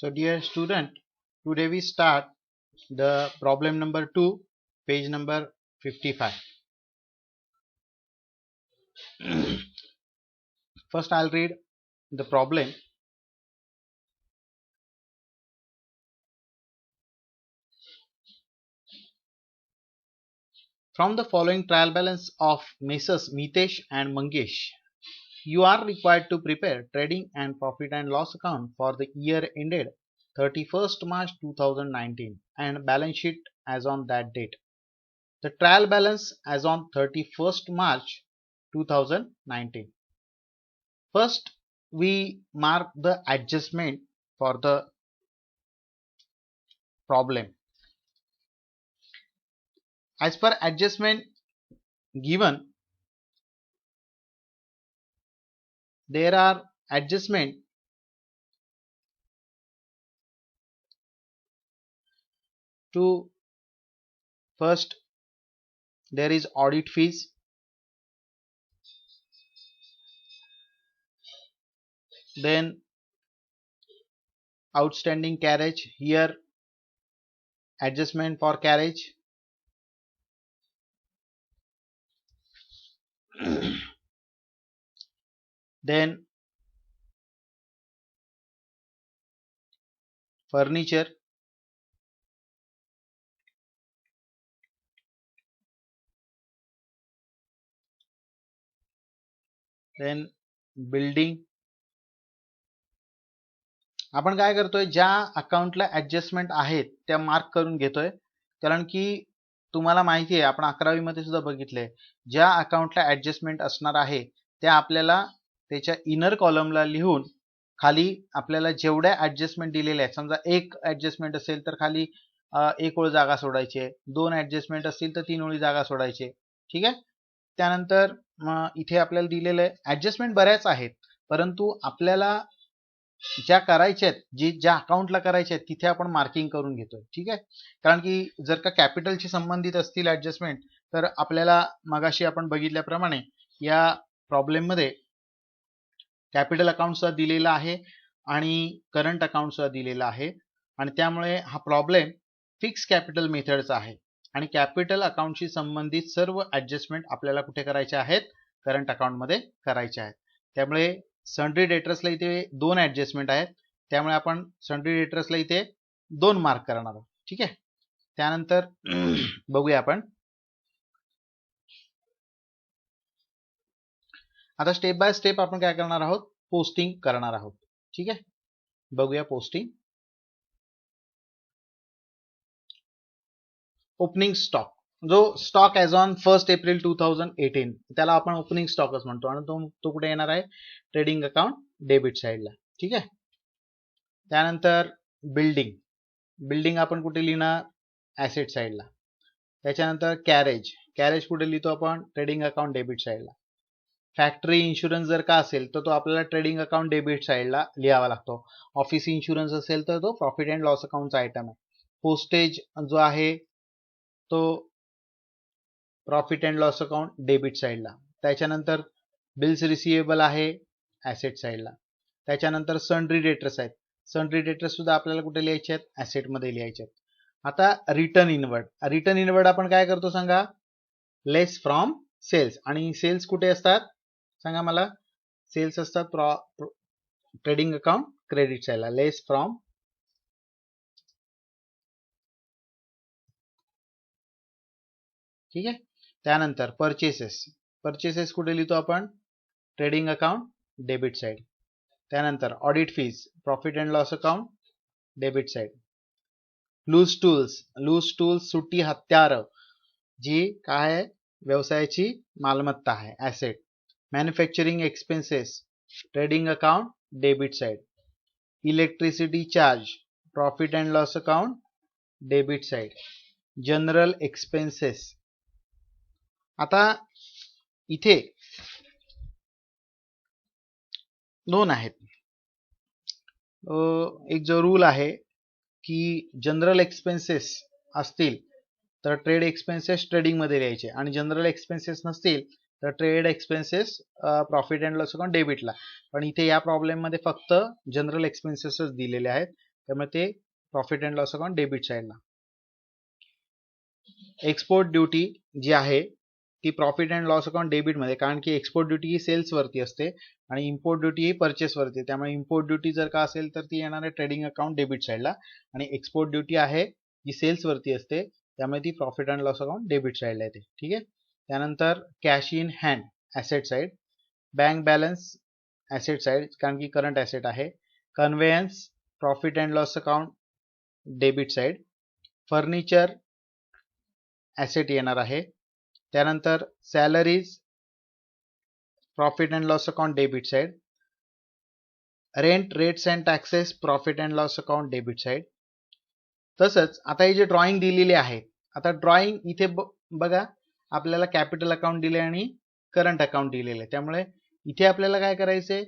So dear student, today we start the problem number 2, page number 55. First I'll read the problem. From the following trial balance of Messrs. Mitesh and Mangesh, you are required to prepare trading and profit and loss account for the year ended 31st March 2019 and balance sheet as on that date. The trial balance as on 31st March 2019. First, we mark the adjustment for the problem. As per adjustment given, there are adjustment to first there is audit fees, then outstanding carriage, here adjustment for carriage, then furniture, then building. आपण काय करतोय, ज्या अकाउंटला adjustment आहेत त्या mark करून घेतोय, कारण की तुम्हाला माहिती आहे आपण 11वी मध्ये सुद्धा बघितलंय, ज्या अकाउंटला ऍडजस्टमेंट असणार आहे त्या आपल्याला त्याच्या इनर कॉलमला लिहून खाली आपल्याला जेवढ्या ऍडजस्टमेंट दिलेल्या आहेत, समजा एक ऍडजस्टमेंट असेल तर खाली एक ओळ जागा सोडायची आहे, दोन ऍडजस्टमेंट असतील तर 3 ओळी जागा सोडायची. ठीक आहे. त्यानंतर इथे आपल्याला दिलेलं आहे ऍडजस्टमेंट बऱ्याच आहेत, परंतु आपल्याला ज्या करायच्या आहेत, ज्या अकाउंटला करायच्या आहेत तिथे आपण मार्किंग करून घेतोय. ठीक आहे. कारण की जर का कॅपिटलशी संबंधित असतील ऍडजस्टमेंट तर आपल्याला मगाशी आपण बघितल्याप्रमाणे या प्रॉब्लेम मध्ये कॅपिटल अकाउंट सुद्धा दिलेला आहे आणि करंट अकाउंट सुद्धा दिलेला आहे, आणि त्यामुळे हा प्रॉब्लेम फिक्स कॅपिटल मेथडचा आहे आणि कॅपिटल अकाउंटशी संबंधित सर्व ऍडजस्टमेंट आपल्याला कुठे करायचे आहेत, करंट अकाउंट मध्ये करायचे आहेत. त्यामुळे सन्ड्री डेटर्सला इथे 2 ऍडजस्टमेंट आहेत, त्यामुळे आपण सन्ड्री डेटर्सला इथे 2 मार्क करणार आहोत. ठीक आहे. त्यानंतर बघूया आपण आता स्टेप बाय स्टेप आपण काय करणार आहोत, पोस्टिंग करणार आहोत. ठीक आहे. बघूया पोस्टिंग. ओपनिंग स्टॉक, जो स्टॉक ॲज ऑन 1 एप्रिल 2018 त्याला आपण ओपनिंग स्टॉकच म्हणतो आणि तो कुठे येणार आहे, ट्रेडिंग अकाउंट डेबिट साईडला. ठीक आहे. त्यानंतर बिल्डिंग आपण कुठे लिहिणार, ऍसेट साईडला. त्याच्यानंतर कॅरेज कुठे लिहितो आपण, ट्रेडिंग अकाउंट डेबिट साईडला. फॅक्टरी इन्शुरन्स जर का असेल तर तो आपल्याला ट्रेडिंग अकाउंट डेबिट साईडला लिहावा लागतो. ऑफिस इन्शुरन्स असेल तर तो प्रॉफिट अँड लॉस अकाउंटचा आयटम आहे. पोस्टेज जो आहे तो profit and loss account debit साईडला. त्याच्यानंतर बिल्स रिसिवेबल आहे ऍसेट साईडला. त्याच्यानंतर सन्ड्री डेटर्स आहेत, सन्ड्री डेटर्स सुद्धा आपल्याला कुठे लिहायचे आहेत, ऍसेट मध्ये लिहायचे आहेत. आता रिटर्न इनवर्ड आपण काय करतो सांगा, लेस फ्रॉम सेल्स. आणि सेल्स कुठे असतात सांगा मला, सेल्स असतात ट्रेडिंग अकाउंट क्रेडिट साईडला, लेस फ्रॉम. ठीक आहे. त्यानंतर परचेसेस कुठे लिहितो आपण, ट्रेडिंग अकाउंट डेबिट साईड. त्यानंतर audit fees profit and loss account debit side. Loose tools सुटी हत्यार जी काय आहे, व्यवसायाची मालमत्ता आहे, asset. Manufacturing expenses trading account debit side. Electricity charge profit and loss account debit side. General expenses. आता इथे 2 आहेत. एक जो रूल आहे की जनरल एक्सपेन्सेस असतील तर ट्रेड एक्सपेन्सेस ट्रेडिंग मध्ये लिहायचे आणि जनरल एक्सपेन्सेस नसतील तर trade expenses profit and loss account डेबिटला. पण इथे या प्रॉब्लेम मध्ये फक्त जनरल एक्सपेन्सेसच दिलेले आहेत, त्यामुळे ते profit and loss account debit साईडला. एक्सपोर्ट ड्युटी जी आहे ती profit and loss account debit मध्ये, कारण की एक्सपोर्ट ड्युटी ही सेल्स वरती असते आणि इम्पोर्ट ड्युटी ही परचेस वरती. त्यामुळे इम्पोर्ट ड्युटी जर का असेल तर ती येणार आहे ट्रेडिंग अकाउंट डेबिट साईडला, आणि एक्सपोर्ट ड्युटी आहे जी सेल्स वरती असते त्यामुळे ती profit and loss account debit साईडला येते. ठीक आहे. त्यानंतर cash in hand asset side, bank balance asset side कारण की करंट ॲसेट आहे, conveyance profit and loss account debit side, furniture asset येणार आहे. त्यानंतर salaries profit and loss account debit side, rent rates and taxes profit and loss account debit side. तसंच आता हे जे ड्रॉइंग दिलेले आहे, आता ड्रॉइंग इथे बघा आपल्याला कॅपिटल अकाउंट दिले आणि करंट अकाउंट दिलेले, त्यामुळे इथे आपल्याला काय करायचंय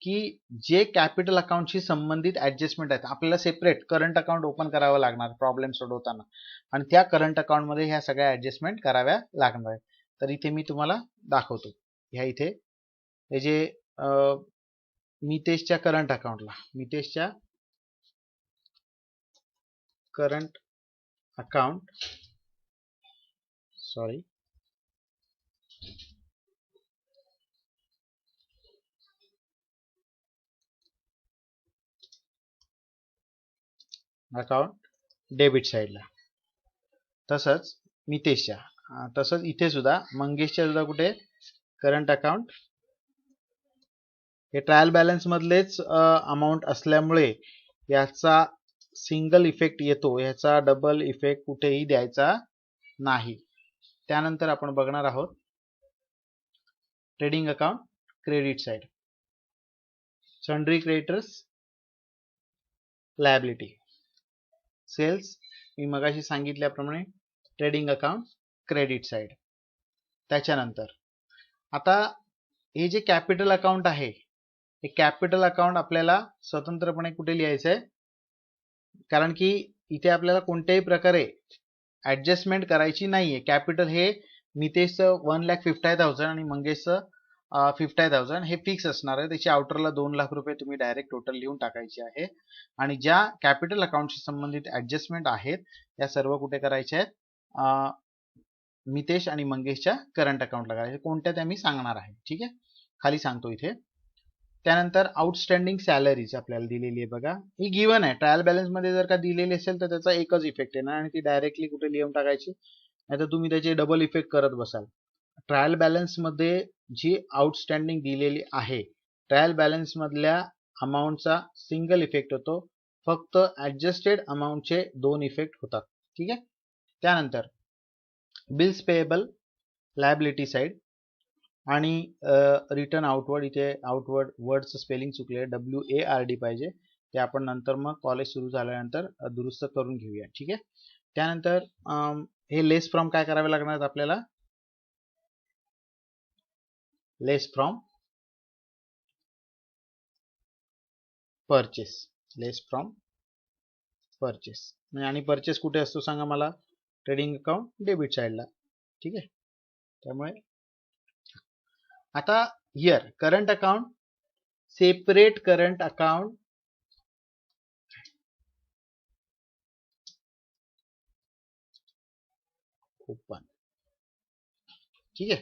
की जे कॅपिटल अकाउंटशी संबंधित ऍडजस्टमेंट आहेत आपल्याला सेपरेट करंट अकाउंट ओपन करावं लागणार प्रॉब्लेम सोडवताना, आणि त्या करंट अकाउंट मध्ये ह्या सगळ्या ऍडजस्टमेंट कराव्या लागणार आहेत. तर इथे मी तुम्हाला दाखवतो. ह्या इथे हे जे मितेशच्या करंट अकाउंटला, मितेशच्या current account sorry account debit साईडला, तसंच मितेशच्या, तसंच इथे सुद्धा मंगेशच्या सुद्धा कुठे करंट अकाउंट, हे ट्रायल बॅलन्स मधलेच अमाऊंट असल्यामुळे याचा सिंगल इफेक्ट येतो, याचा डबल इफेक्ट कुठेही द्यायचा नाही. त्यानंतर आपण बघणार आहोत trading account credit side, sundry creditors liability, sales मी मगाशी सांगितल्याप्रमाणे ट्रेडिंग अकाउंट क्रेडिट साइड. त्याच्यानंतर आता हे जे कॅपिटल अकाउंट आहे हे कॅपिटल अकाउंट आपल्याला स्वतंत्रपणे कुठे लिहायचं आहे, कारण की इथे आपल्याला कोणत्याही प्रकारे ऍडजस्टमेंट करायची नाहीये. कॅपिटल हे मितेशचं 1,50,000 आणि मंगेशचं 50,000 हे फिक्स असणार आहे. त्याची आउटरला 2 लाख रुपये तुम्ही डायरेक्ट टोटल लिहून टाकायचे आहे, आणि ज्या कॅपिटल अकाउंटशी संबंधित ऍडजस्टमेंट आहेत त्या सर्व कुठे करायच्या आहेत, मितेश आणि मंगेशच्या करंट अकाउंटला करायचे. कोणत्या त्या मी सांगणार आहे. ठीक आहे, खाली सांगतो इथे. त्यानंतर आउटस्टँडिंग सॅलरीज आपल्याला दिलेली आहे बघा, ही गिवन आहे. ट्रायल बॅलन्स मध्ये जर का दिलेली असेल तर त्याचा एकच इफेक्ट येणार आणि ती डायरेक्टली कुठे लिहून टाकायची, नाहीतर तुम्ही त्याचे डबल इफेक्ट करत बसाल. ट्रायल बॅलन्स मध्ये जी आउटस्टँडिंग दिलेली आहे, ट्रायल बॅलन्स मधल्या अमाऊंटचा सिंगल इफेक्ट होतो, फक्त ऍडजस्टेड अमाऊंटचे 2 इफेक्ट होतात. ठीक आहे. त्यानंतर बिल्स पेएबल लायबिलिटी साइड आणि रिटर्न आउटवर्ड, इथे आउटवर्ड वर्डचं स्पेलिंग चुकले, WARD पाहिजे, ते आपण नंतर मग कॉलेज सुरू झाल्यानंतर दुरुस्त करून घेऊया. ठीक आहे. त्यानंतर हे लेस फ्रॉम काय करावे लागणार आहेत आपल्याला, less from purchase, less from purchase, आणि परचेस कुठे असतो सांगा मला, ट्रेडिंग अकाउंट डेबिट साइडला. ठीक आहे. त्यामुळे आता here current account, separate current account open. ठीक आहे.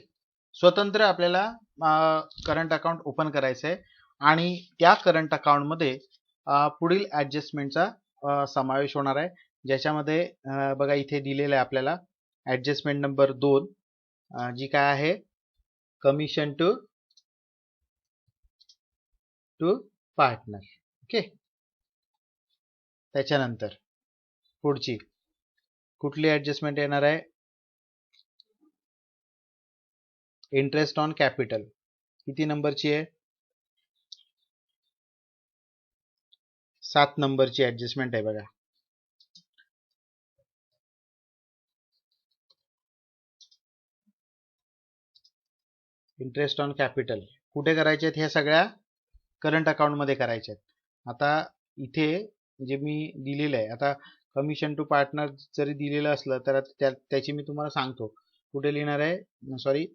स्वतंत्र आपल्याला करंट अकाउंट ओपन करायचं आहे, आणि त्या करंट अकाउंट मध्ये पुढील ऍडजस्टमेंटचा समावेश होणार आहे, ज्याच्यामध्ये बघा इथे दिलेलं आहे आपल्याला ऍडजस्टमेंट नंबर 2, जी काय आहे, कमिशन टू पार्टनर. ओके. त्याच्यानंतर पुढची कुठली ऍडजस्टमेंट येणार आहे, इंटरेस्ट ऑन कॅपिटल, किती नंबरची आहे, 7 नंबरची ऍडजस्टमेंट आहे बघा. इंटरेस्ट ऑन कॅपिटल कुठे करायचे आहेत, ह्या सगळ्या करंट अकाउंट मध्ये करायचे आहेत. आता इथे जे मी दिलेलं आहे, आता कमिशन टू पार्टनर जरी दिलेलं असलं तर त्याची मी तुम्हाला सांगतो कुठे लिहिणार आहे, सॉरी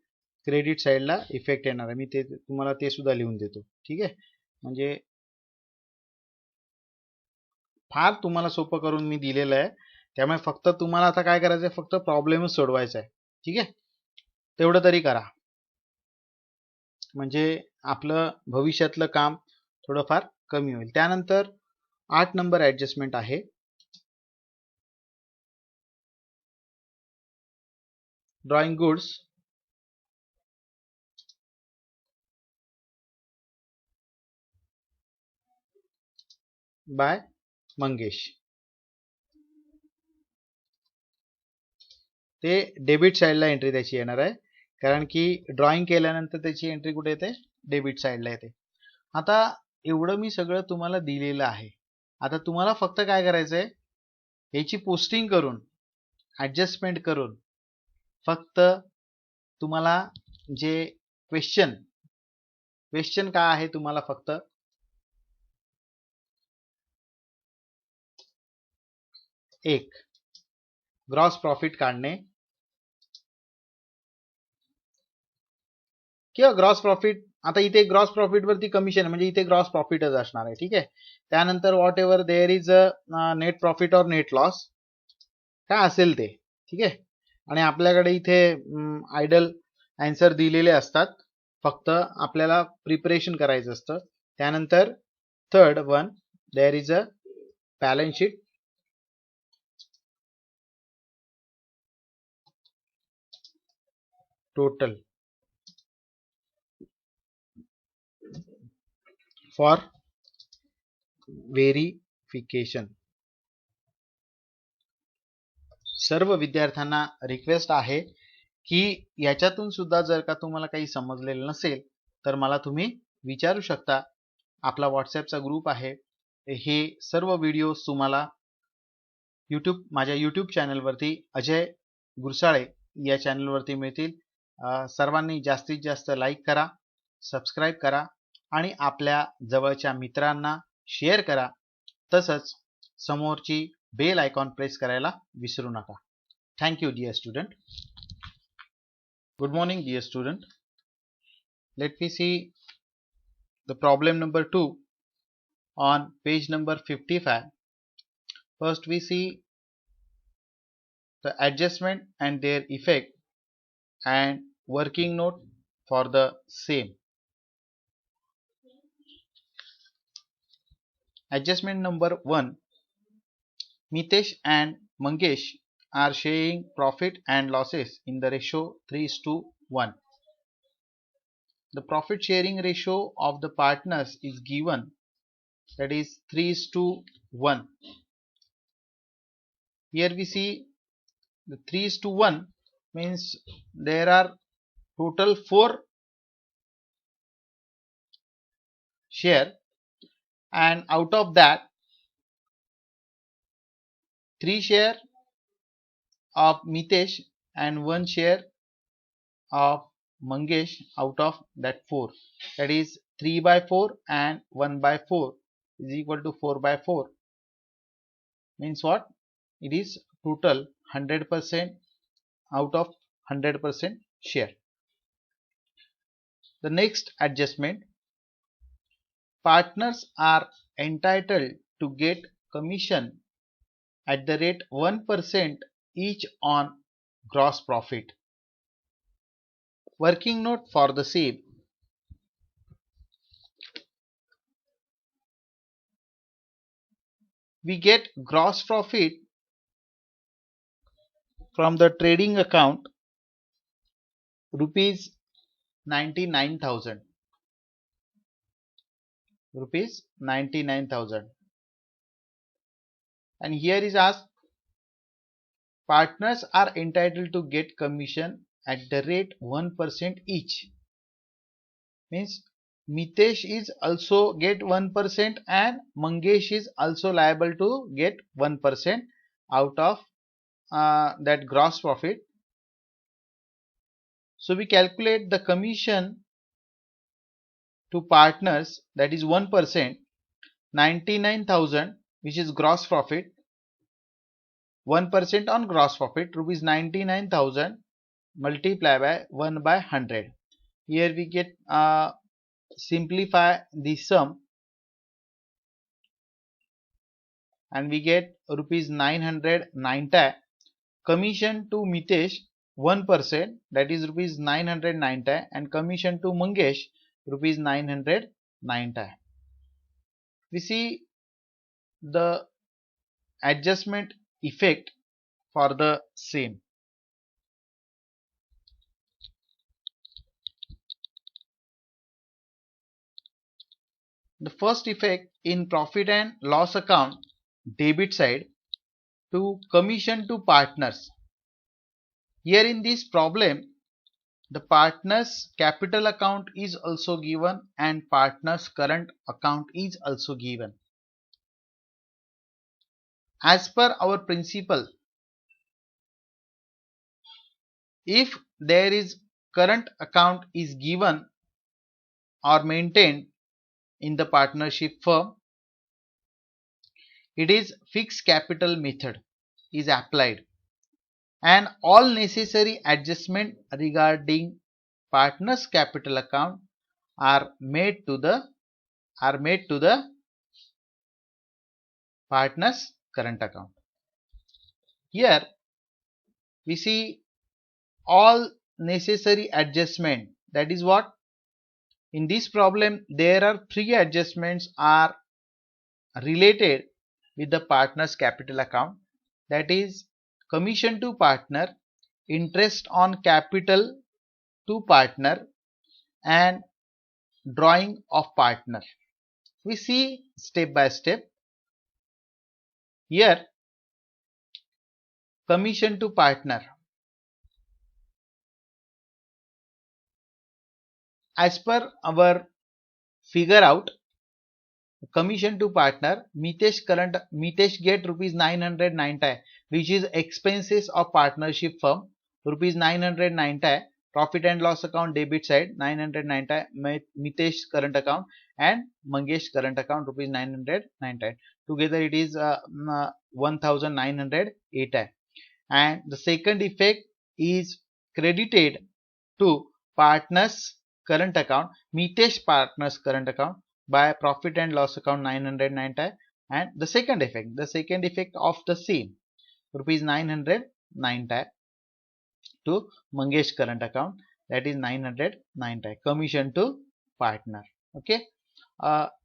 क्रेडिट साइडला इफेक्ट येणार आहे, मी ते तुम्हाला ते सुद्धा लिहून देतो. ठीक आहे. म्हणजे फार तुम्हाला सोपं करून मी दिलेलं आहे, त्यामुळे फक्त तुम्हाला आता काय करायचं आहे, फक्त प्रॉब्लेमच सोडवायचा आहे. ठीक आहे, तेवढं तरी करा, म्हणजे आपलं भविष्यातलं काम थोडंफार कमी होईल. त्यानंतर 8 नंबर ॲडजस्टमेंट आहे. Drawing goods by Mangesh. ते डेबिट साईडला एंट्री त्याची येणार आहे, कारण की ड्रॉइंग केल्यानंतर त्याची एंट्री कुठे येते, डेबिट साईडला येते. आता एवढं मी सगळं तुम्हाला दिलेलं आहे. आता तुम्हाला फक्त काय करायचं आहे, याची पोस्टिंग करून ॲडजस्टमेंट करून फक्त तुम्हाला जे क्वेश्चन काय आहे, तुम्हाला फक्त एक ग्रॉस प्रॉफिट काढणे किंवा ग्रॉस प्रॉफिट, आता इथे ग्रॉस प्रॉफिट वरती कमिशन आहे, म्हणजे इथे ग्रॉस प्रॉफिटच असणार आहे. ठीक आहे, त्यानंतर whatever there is net profit और नेट लॉस काय असेल ते. ठीक आहे, आणि आपल्याकडे इथे आयडल आन्सर दिलेले असतात, फक्त आपल्याला प्रिपरेशन करायचं असतं. त्यानंतर third one, there is a balance sheet total for verification. सर्व विद्यार्थ्यांना रिक्वेस्ट आहे की याच्यातून सुद्धा जर का तुम्हाला काही समजलेलं नसेल तर मला तुम्ही विचारू शकता. आपला व्हॉट्सॲपचा ग्रुप आहे. हे सर्व व्हिडिओज तुम्हाला माझ्या यूट्यूब चॅनलवरती अजय गुरसाळे या चॅनलवरती मिळतील. सर्वांनी जास्तीत जास्त लाईक करा, सबस्क्राईब करा आणि आपल्या जवळच्या मित्रांना शेअर करा. तसंच समोरची बेल आयकॉन प्रेस करायला विसरू नका. Thank you dear student. Good morning dear student. Let me see the problem number 2 on page number 55. First we see the adjustment and their effect and working note for the same. Adjustment number 1, Mitesh and Mangesh are sharing profit and losses in the ratio 3:1. The profit sharing ratio of the partners is given, that is 3:1. Here we see the 3:1 means there are total 4 share, and out of that 3 share of Mitesh and 1 share of Mangesh out of that 4, that is 3/4 and 1/4 is equal to 4/4. Means what? It is total 100% out of 100% share. The next adjustment, partners are entitled to get commission at the rate 1% each on gross profit. Working note for the same. We get gross profit from the trading account rupees 99,000. Rupees 99,000. And here is asked, partners are entitled to get commission at the rate 1% each. Means Mitesh is also get 1% and Mangesh is also liable to get 1% out of that gross profit. So we calculate the commission to partners, that is 1%, 99,000, which is gross profit, 1% on gross profit, rupees 99,000 multiply by 1/100. Here we get simplify the sum, and we get rupees 990. Commission to Mitesh 1%, that is rupees 990, and commission to Mangesh rupees 990. We see the adjustment effect for the same. The first effect in profit and loss account debit side to commission to partners. Here in this problem, the partner's capital account is also given and partner's current account is also given. As per our principle, if there is current account is given or maintained in the partnership firm, it is fixed capital method is applied and all necessary adjustment regarding partner's capital account are made to the partner's current account. Here we see all necessary adjustment, that is what in this problem there are three adjustments are related with the partner's capital account, that is commission to partner, interest on capital to partner, and drawing of partner. We see step by step. Here commission to partner, as per our figure out, commission to partner, Mitesh get rupees 990, which is expenses of partnership firm, rupees 990, profit and loss account debit side 990, Mitesh current account and Mangesh current account rupees 990. Together it is 1980. And the second effect is credited to partners current account, Mitesh partners current account by profit and loss account 990, and the second effect of the same rupees 990 to Mangesh current account, that is 990 commission to partner. Okay,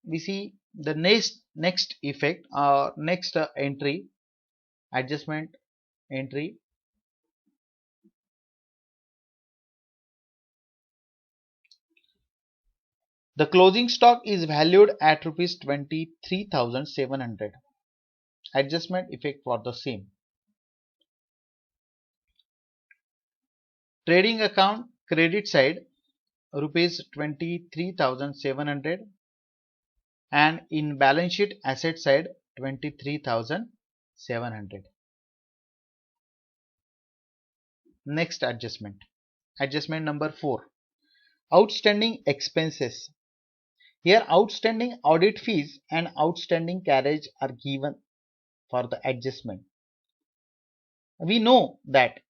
we see the next effect, next entry, adjustment entry. The closing stock is valued at rupees 23,700. Adjustment effect for the same. Trading account credit side rupees 23,700 and in balance sheet asset side 23,700. Next adjustment. Adjustment number 4. Outstanding expenses. Here outstanding audit fees and outstanding carriage are given for the adjustment. We know that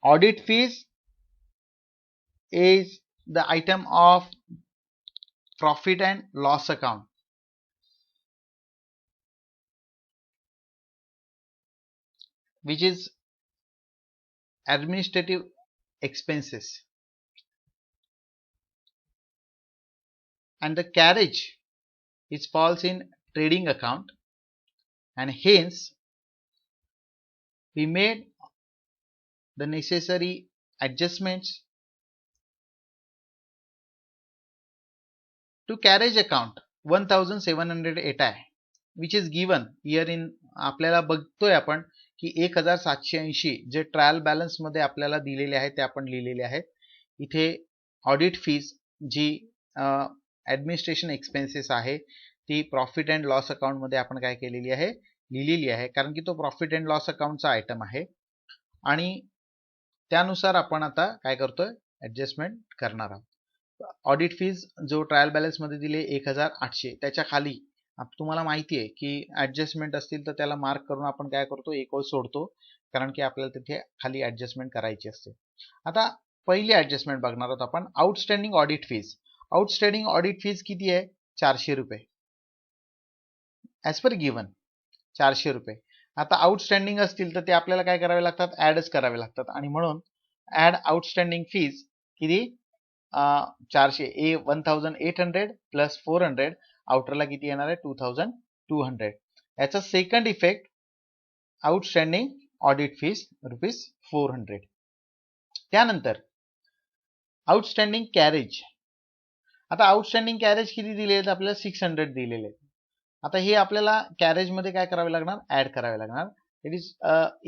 audit fees is the item of profit and loss account. Which is administrative expenses. And the carriage is falls in trading account, and hence we made the necessary adjustments to carriage account 1780, which is given here in आपल्याला बघतोय आपण की 1780 जे trial balance मध्ये आपल्याला दिलेले आहे ते आपण लिहिलेले आहेत. इथे ऑडिट फीज जी ॲडमिनिस्ट्रेशन एक्सपेन्सेस आहे ती प्रॉफिट अँड लॉस अकाउंट मध्ये आपण काय केलेली आहे, लिहिलेली आहे, कारण की तो प्रॉफिट अँड लॉस अकाउंटचा आयटम आहे आणि त्यानुसार आपण आता काय करतोय, ॲडजस्टमेंट करणार आहोत. ऑडिट फीज जो ट्रायल बॅलन्स मध्ये दिले 1800, त्याच्या खाली तुम्हाला माहिती आहे की ॲडजस्टमेंट असतील तर त्याला मार्क करून आपण काय करतो, एक ओळ सोडतो, कारण की आपल्याला तिथे खाली ॲडजस्टमेंट करायची असते. आता पहिली ॲडजस्टमेंट बघणार आहोत आपण, outstanding audit fees. Outstanding audit fees किती आहे, 400 रुपये ॲज पर गिवन. 400 रुपये. आता आउटस्टँडिंग असतील तर ते आपल्याला काय करावे लागतात, ऍडच करावे लागतात. आणि म्हणून ऍड आउटस्टँडिंग फीज किती 400 1800 प्लस 400 आउटरला किती येणार आहे 2200. याचा second effect outstanding audit fees ₹400. त्यानंतर आउटस्टँडिंग कॅरेज. आता आउटस्टँडिंग कॅरेज किती दिले आहेत आपल्याला 600 दिलेले आहेत. आता हे आपल्याला कॅरेज मध्ये काय करावे लागणार, ऍड करावे लागणार. It is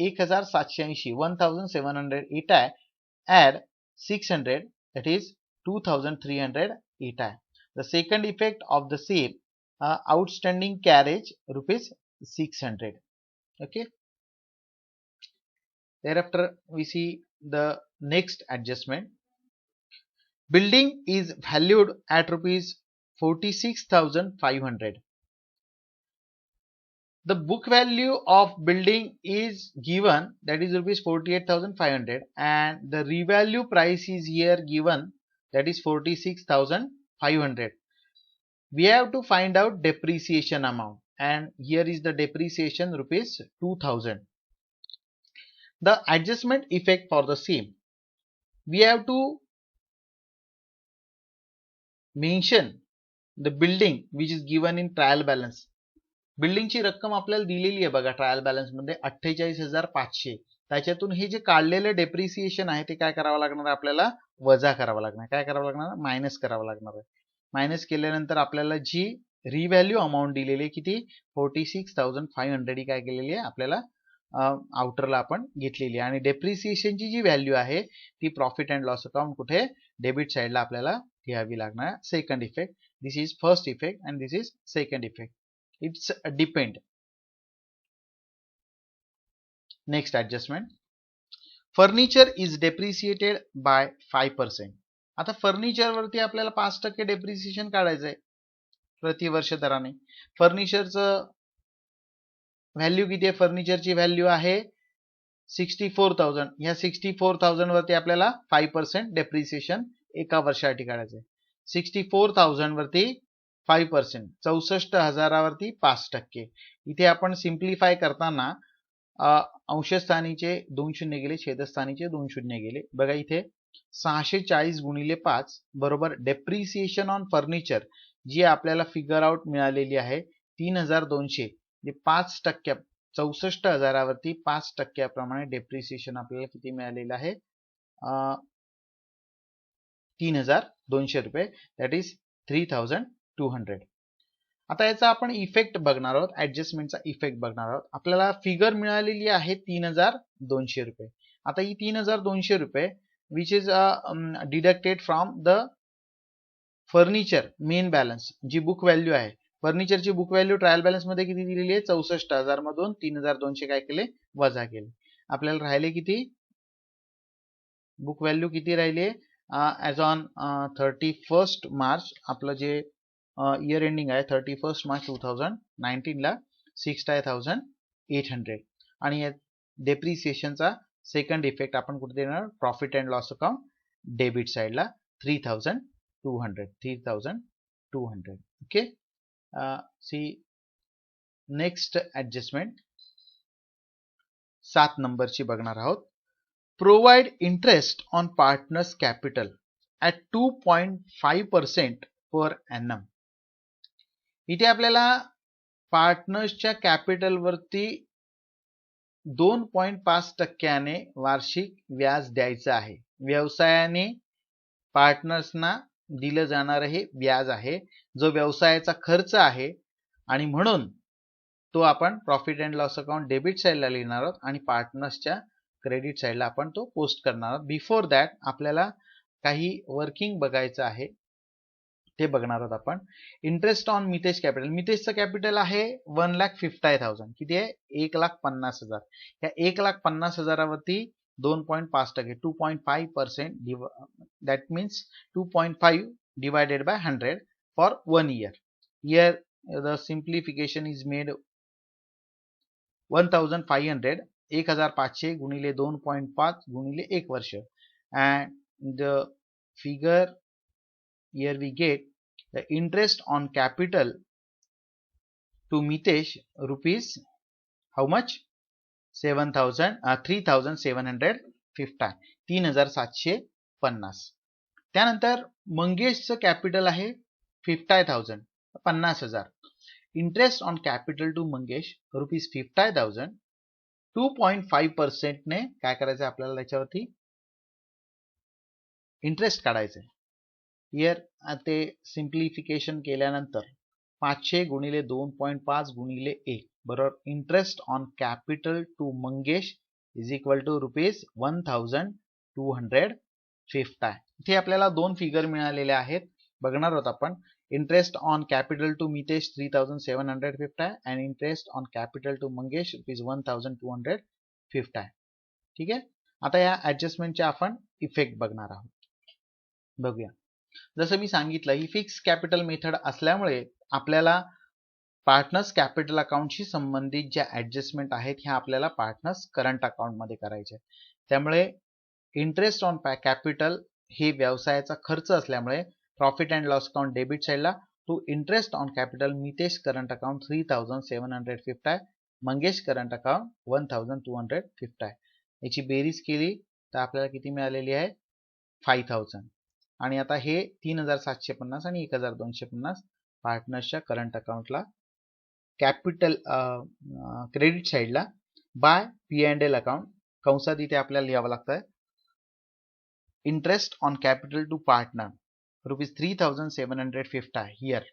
1780 1700 ETI add 600 that is 2300 ETI. The second effect of the same outstanding carriage ₹600. Okay. Thereafter we see the next adjustment. Building is valued at ₹46,500. The book value of building is given, that is ₹48,500, and the revalue price is here given, that is 46,500. We have to find out depreciation amount, and here is the depreciation ₹2,000. The adjustment effect for the same, we have to mention the building which is given in trial balance. बिल्डिंगची रक्कम आपल्याला दिलेली आहे बघा trial balance मध्ये 48,500. त्याच्यातून हे जे काढलेले डेप्रिसिएशन आहे ते काय करावं लागणार आहे, आपल्याला वजा करावं लागणार. काय करावं लागणार, मायनस करावं लागणार आहे. मायनस केल्यानंतर आपल्याला जी रिव्हॅल्यू अमाऊंट दिलेली आहे किती 46,500 ही काय केलेली आहे आपल्याला आउटरला आपण घेतलेली आहे. आणि डेप्रिसिएशनची जी व्हॅल्यू आहे ती प्रॉफिट अँड लॉस अकाउंट कुठे डेबिट साइडला आपल्याला घ्यावी लागणार. Second effect, this is first effect and this is second effect. It's depend. Next adjustment. Furniture is depreciated by 5%. आता फर्निचर वरती आपल्याला 5% डेप्रिसिएशन काढायचं आहे प्रतिवर्ष दराने. फर्निचरचं व्हॅल्यू किती आहे, फर्निचरची व्हॅल्यू आहे 64,000. ह्या 64,000 वरती आपल्याला 5% डेप्रिसिएशन एका वर्षासाठी काढायचं आहे. 64,000 वरती 5%, 64,000वरती 5%. इथे आपण सिम्प्लिफाय करताना अंशस्थानीचे 2 शून्य गेले, छेदस्थानीचे 2 शून्य गेले. बघा इथे 640 गुणिले 5 बरोबर डेप्रिसिएशन ऑन फर्निचर जी आपल्याला फिगर आउट मिळालेली आहे 3,200. 5% 64,000वरती 5% प्रमाणे डेप्रिसिएशन आपल्याला किती मिळालेलं आहे 3,200 रुपये, दॅट इज 3,200. आता याचा आपण इफेक्ट बघणार आहोत, ऍडजस्टमेंटचा इफेक्ट बघणार आहोत. आपल्याला फिगर मिळालेली आहे 3,200 रुपये. आता ही 3,200 रुपये which is deducted from the furniture main balance, जी बुक व्हॅल्यू आहे. फर्निचरची बुक व्हॅल्यू ट्रायल बॅलन्स मध्ये किती दिलेली आहे 64,000 मधून 3,200 काय केले वजा केले. आपल्याला राहिले किती बुक व्हॅल्यू किती राहिले ॲज ऑन 31 मार्च आपलं जे इयर एंडिंग आहे 31 मार्च 2019 ला 65,800. आणि या डेप्रिसिएशनचा सेकंड इफेक्ट आपण कुठे देणार, profit and loss account debit साइडला 3,200. ओके. सी नेक्स्ट ऍडजस्टमेंट 7 नंबरची बघणार आहोत. Provide interest on partners capital at 2.5% per annum. इथे आपल्याला पार्टनर्सच्या कॅपिटल वरती 2.5% वार्षिक व्याज द्यायचं आहे. व्यवसायाने पार्टनर्सना दिलं जाणारं हे व्याज आहे, जो व्यवसायाचा खर्च आहे आणि म्हणून तो आपण profit and loss account debit साइडला लिहिणार आहोत आणि पार्टनर्सच्या क्रेडिट साइडला आपण तो पोस्ट करणार आहोत. बिफोर दॅट आपल्याला काही वर्किंग बघायचं आहे, ते बघणार आहोत आपण. Interest on Mitesh capital. मितेशचं कॅपिटल आहे 1,50,000. किती आहे 1,50,000. या 1,50,000 वरती 2.5% 2.5%, that means 2.5 divided by 100 for 1 year. Here the simplification is made 1,500 1,500 गुणिले 2.5 गुणिले 1 वर्ष, and the figure here we get the interest on capital to Mitesh how much 3750 3750. त्यानंतर मंगेशचं कॅपिटल आहे 50,000 50,000. Interest on capital to Mangesh rupees 50,000. 2.5% ने काय करायचं आपल्याला त्याच्यावरती इंटरेस्ट काढायचं. हियर ते सिम्प्लिफिकेशन केल्यानंतर 500 गुणिले 2.5 गुणिले 1 बरोबर interest on capital to Mangesh is equal to rupees 1250. इथे आपल्याला दोन फिगर मिळालेले आहेत, बघणार आहोत आपण. Interest on capital to Mitesh 3750 and interest on capital to Mangesh rupees 1250. ठीक आहे. आता या ऍडजस्टमेंटचे आपण इफेक्ट बघणार आहोत. बघूया. जसं मी सांगितलं, ही फिक्स कॅपिटल मेथड असल्यामुळे आपल्याला पार्टनर्स कॅपिटल अकाउंटशी संबंधित ज्या ऍडजस्टमेंट आहेत ह्या आपल्याला पार्टनर्स करंट अकाउंट मध्ये करायचे. त्यामुळे इंटरेस्ट ऑन कॅपिटल हे व्यवसायाचा खर्च असल्यामुळे profit and loss account debit साइडला to interest on capital Mitesh current account 3750, Mangesh current account 1250. याची बेरीज केली तर आपल्याला किती मिळालेली आहे 5000. आणि आता हे 3750 आणि 1250 पार्टनर्सच्या करंट अकाउंटला कॅपिटल क्रेडिट साइडला बाय P&L अकाउंट कंसात इथे आपल्याला लिहावं लागतं interest on capital to partner rupees 3750 here.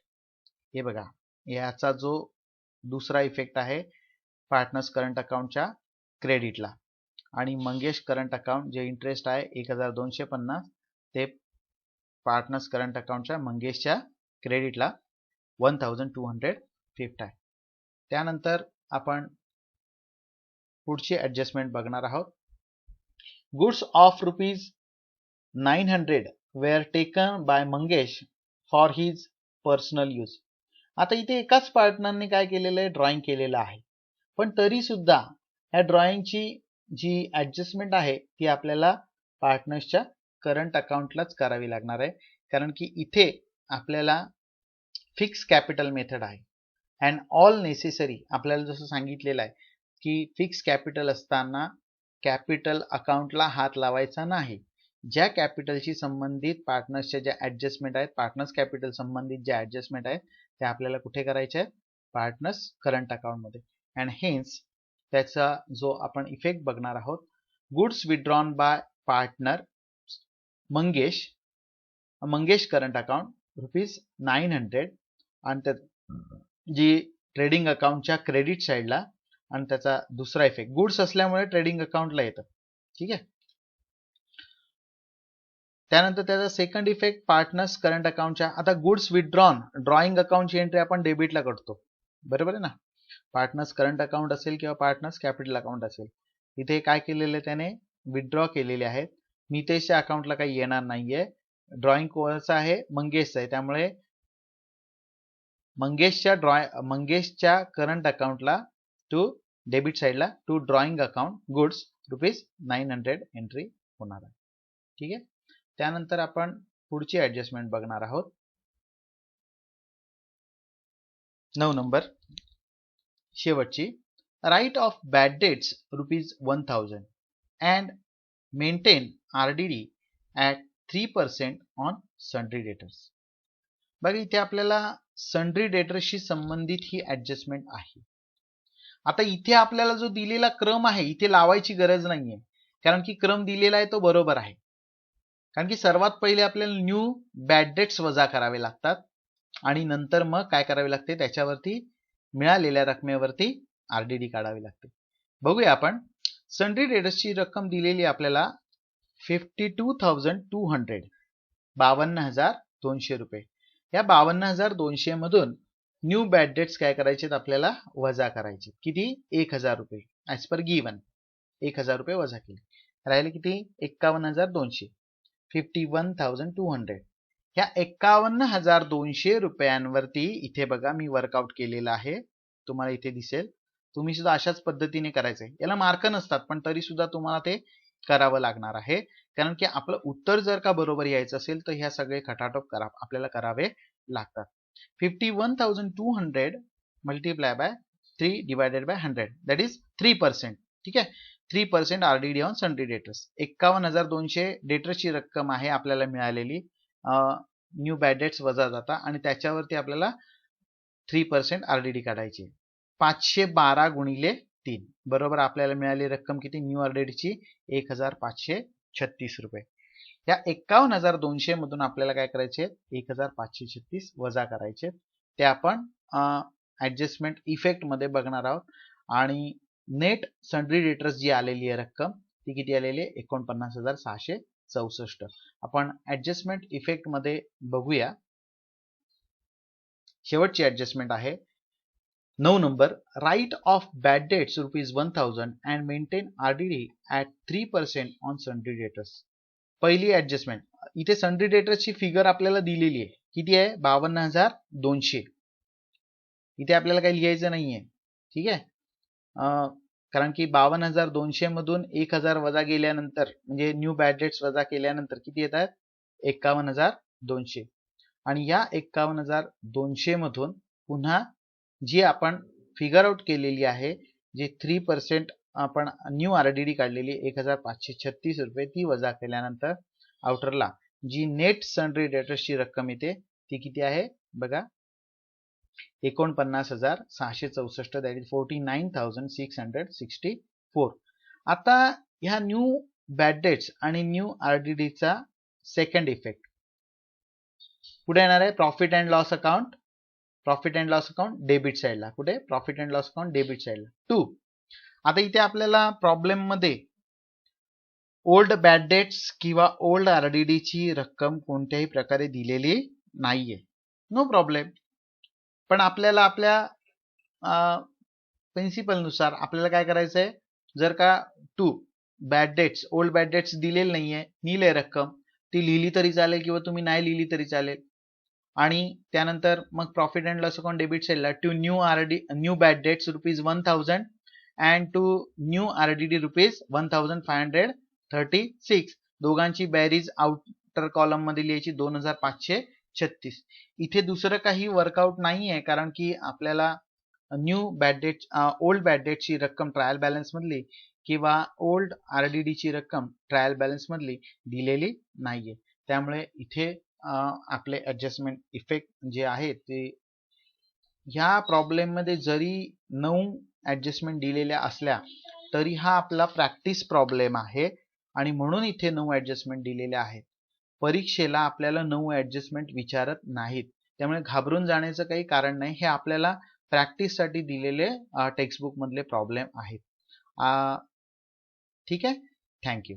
हे बघा, याचा जो दुसरा इफेक्ट आहे पार्टनर्स करंट अकाउंटच्या क्रेडिटला, आणि मंगेश करंट अकाउंट जे इंटरेस्ट आहे 1250 ते पार्टनर्स करंट अकाउंटच्या मंगेशच्या क्रेडिटला 1250 आहे. त्यानंतर आपण पुढची ऍडजस्टमेंट बघणार आहोत. Goods of rupees 900 were taken by Mangesh for his personal use. आता इथे एकाच पार्टनरने काय केलेलं आहे, ड्रॉइंग केलेलं आहे, पण तरी सुद्धा या ड्रॉइंगची जी ऍडजस्टमेंट आहे ती आपल्याला पार्टनर्सच्या करंट अकाउंटलाच करावी लागणार आहे, कारण की इथे आपल्याला फिक्स कॅपिटल मेथड आहे अँड ऑल नेसेसरी. आपल्याला जसं सांगितलेलं आहे की फिक्स कॅपिटल असताना कॅपिटल अकाउंटला हात लावायचा नाही. ज्या कॅपिटलशी संबंधित पार्टनर्सच्या ज्या ऍडजस्टमेंट आहेत, पार्टनर्स कॅपिटल संबंधित ज्या ऍडजस्टमेंट आहेत त्या आपल्याला कुठे करायच्या आहेत, पार्टनर्स करंट अकाउंट मध्ये. अँड हेन्स त्याचा जो आपण इफेक्ट बघणार आहोत, goods withdrawn bye partner Mangesh current account rupees 900 आणि त्यात जी ट्रेडिंग अकाउंटच्या क्रेडिट साइडला, आणि त्याचा दुसरा इफेक्ट गुड्स असल्यामुळे ट्रेडिंग अकाउंटला येतं. ठीक आहे. त्यानंतर त्याचा सेकंड इफेक्ट पार्टनर्स करंट अकाउंटच्या. आता गुड्स विथड्रॉन ड्रॉइंग अकाउंटची एंट्री आपण डेबिटला करतो, बरोबर आहे ना. पार्टनर्स करंट अकाउंट असेल किंवा पार्टनर्स कॅपिटल अकाउंट असेल, इथे काय केलेलं आहे त्याने विथड्रॉ केलेले आहेत. मितेशच्या अकाउंटला काही येणार नाहीये. ड्रॉइंग कोणाचं आहे, मंगेशचं आहे, त्यामुळे मंगेशच्या करंट अकाउंटला टू डेबिट साइडला to drawing account goods rupees 900 entry होणार आहे. ठीक आहे. त्यानंतर आपण पुढची ऍडजस्टमेंट बघणार आहोत. 9 नंबर शेवटची. Write off bad debts rupees 1000 and maintain RDD at 3% on sundry debtors. बघा, इथे आपल्याला सन्ड्री डेटर्सशी संबंधित ही ऍडजस्टमेंट आहे. आता इथे आपल्याला जो दिलेला क्रम आहे इथे लावायची गरज नाहीये, कारण की क्रम दिलेला आहे तो बरोबर आहे. कारण की सर्वात पहिले आपल्याला न्यू बॅड डेट्स वजा करावे लागतात आणि नंतर मग काय करावे लागते, त्याच्यावरती मिळालेल्या रकमेवरती RDD काढावी लागते. बघूया आपण. सन्ड्री डेटर्सची रक्कम दिलेली आपल्याला 52,200 52,200 रुपये. या 52,200 मधून न्यू बॅड डेट्स काय करायचे, आपल्याला वजा करायचे. किती, 1,000 रुपये ऍज पर गिवन. 1,000 रुपये वजा केले, राहिले किती 51,200. 51,200. ह्या 51,200 रुपयांवरती इथे बघा मी वर्कआउट केलेलं आहे, तुम्हाला इथे दिसेल. तुम्ही सुद्धा अशाच पद्धतीने करायचंय. याला मार्क नसतात पण तरी सुद्धा तुम्हाला ते करावं लागणार आहे, कारण की आपलं उत्तर जर का बरोबर यायचं असेल तर ह्या सगळे खटाटोप आपल्याला करावे लागतात. 51,200 multiply by 3 divided by 100 that is 3%. ठीक आहे, 3% RDD ऑन सन्ड्री डेटर्स. 51,200 डेटर्सची रक्कम आहे आपल्याला मिळालेली, न्यू बॅड डेट्स वजा जाता, आणि त्याच्यावरती आपल्याला 3% RDD काढायची. 512 गुणिले 3 बरोबर आपल्याला मिळाली रक्कम किती न्यू RDDची 1,536 रुपये. या 51,200 मधून आपल्याला काय करायचे 1,536 वजा करायचे. ते आपण ऍडजस्टमेंट इफेक्ट मध्ये बघणार आहोत. आणि नेट सन्ड्री डेटर्स जी आलेली आहे रक्कम ती किती आलेली आहे 49,664. आपण ऍडजस्टमेंट इफेक्ट मध्ये बघूया. शेवटची ऍडजस्टमेंट आहे 9 number. Write off bad debts ₹1,000 and maintain RDD at 3% on sundry debtors. पहिली ऍडजस्टमेंट, इथे सन्ड्री डेटर्सची फिगर आपल्याला दिलेली आहे किती आहे 52,200. इथे आपल्याला काही लिहायचं नाहीये. ठीक आहे, कारण की 52,200 मधून 1,000 वजा गेल्यानंतर म्हणजे न्यू बॅड डेट्स वजा केल्यानंतर किती येतात 51,200. आणि या 51,200 मधून पुन्हा जी आपण फिगर आउट केलेली आहे, जे 3% आपण न्यू RDD काढलेली 1,536 रुपये, ती वजा केल्यानंतर आउटरला जी नेट सन्ड्री डेटर्सची रक्कम येते ती किती आहे बघा 49,664 दॅट इज 49,664. आता ह्या न्यू बॅड डेट्स आणि न्यू RDD चा सेकंड इफेक्ट कुठे येणार आहे profit and loss account. Profit and loss account debit साइडला. कुठे profit and loss account debit साइडला 2. आता इथे आपल्याला प्रॉब्लेम मध्ये ओल्ड बॅड डेट्स किंवा ओल्ड RDD ची रक्कम कोणत्याही प्रकारे दिलेली नाहीये. No problem. पण आपल्याला आपल्या प्रिन्सिपल नुसार आपल्याला काय करायचंय, जर का bad debts old bad debts दिलेली नाहीये, नील रक्कम, ती लिहिली तरी चालेल किंवा तुम्ही नाही लिहिली तरी चालेल. आणि त्यानंतर मग profit and loss account debit साइडला to new bad debts ₹1,000 and to new RDD ₹1,536. दोघांची बेरीज आउटर कॉलम मध्ये लिहायची 2,536. इथे दुसरं काही वर्कआउट नाहीये, कारण की आपल्याला new bad debt old bad डेटची रक्कम ट्रायल बॅलन्स मधली किंवा ओल्ड RDD ची रक्कम ट्रायल बॅलन्स मधली दिलेली नाहीये. त्यामुळे इथे आपले ऍडजस्टमेंट इफेक्ट जे आहे ते ह्या प्रॉब्लेम मध्ये जरी 9 ऍडजस्टमेंट दिलेल्या असल्या तरी हा आपला प्रॅक्टिस प्रॉब्लेम आहे आणि म्हणून इथे 9 ऍडजस्टमेंट दिलेल्या आहेत. परीक्षेला आपल्याला 9 ऍडजस्टमेंट विचारत नाहीत, त्यामुळे घाबरून जाण्याचं काही कारण नाही. हे आपल्याला प्रॅक्टिस साठी दिलेले टेक्स्टबुक मधले प्रॉब्लेम आहेत. ठीक आहे, थँक्यू.